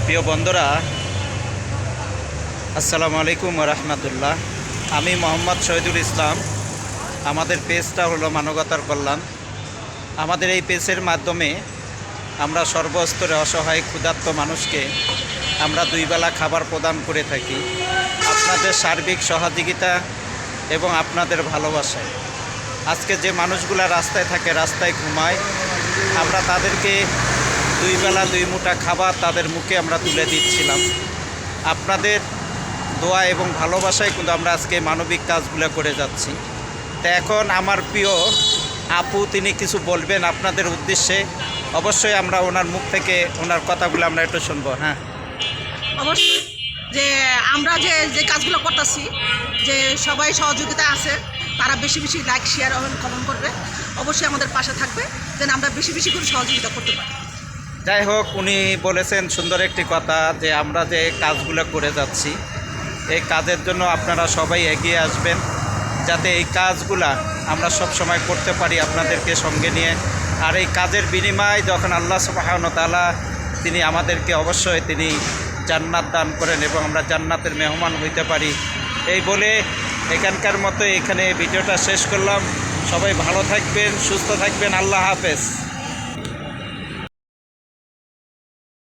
প্রিয় বন্ধুরা, আসসালামু আলাইকুম রহমতুল্লাহ। আমি মোহাম্মদ শহীদুল ইসলাম। আমাদের পেজটা হলো মানবতার কল্যাণ। আমাদের এই পেজের মাধ্যমে আমরা সর্বস্তরে অসহায় ক্ষুধার্ত মানুষকে আমরা দুই বেলা খাবার প্রদান করে থাকি আপনাদের সার্বিক সহযোগিতা এবং আপনাদের ভালোবাসায়। আজকে যে মানুষগুলা রাস্তায় থাকে, রাস্তায় ঘুমায়, আমরা তাদেরকে দুই বেলা দুই মুঠা খাবার তাদের মুখে আমরা তুলে দিচ্ছিলাম। আপনাদের দোয়া এবং ভালোবাসায় কিন্তু আমরা আজকে মানবিক কাজগুলো করে যাচ্ছি। তো এখন আমার প্রিয় আপু তিনি কিছু বলবেন আপনাদের উদ্দেশ্যে। অবশ্যই আমরা ওনার মুখ থেকে ওনার কথাগুলো আমরা একটু শুনবো। হ্যাঁ, অবশ্যই যে আমরা যে যে কাজগুলো করতেছি, যে সবাই সহযোগিতা আছে, তারা বেশি বেশি লাইক শেয়ার এবং কমেন্ট করবে, অবশ্যই আমাদের পাশে থাকবে যেন আমরা বেশি বেশি করে সহযোগিতা করতে পারি। যাই হোক, উনি বলেছেন সুন্দর একটি কথা যে আমরা যে কাজগুলো করে যাচ্ছি এই কাজের জন্য আপনারা সবাই এগিয়ে আসবেন, যাতে এই কাজগুলা আমরা সব সময় করতে পারি আপনাদেরকে সঙ্গে নিয়ে। আর এই কাজের বিনিময়ে যখন আল্লাহ সুবহানাহু ওয়া তাআলা তিনি আমাদেরকে অবশ্যই তিনি জান্নাত দান করেন এবং আমরা জান্নাতের মেহমান হইতে পারি। এই বলে এখানকার মতো এখানে ভিডিওটা শেষ করলাম। সবাই ভালো থাকবেন, সুস্থ থাকবেন। আল্লাহ হাফেজ।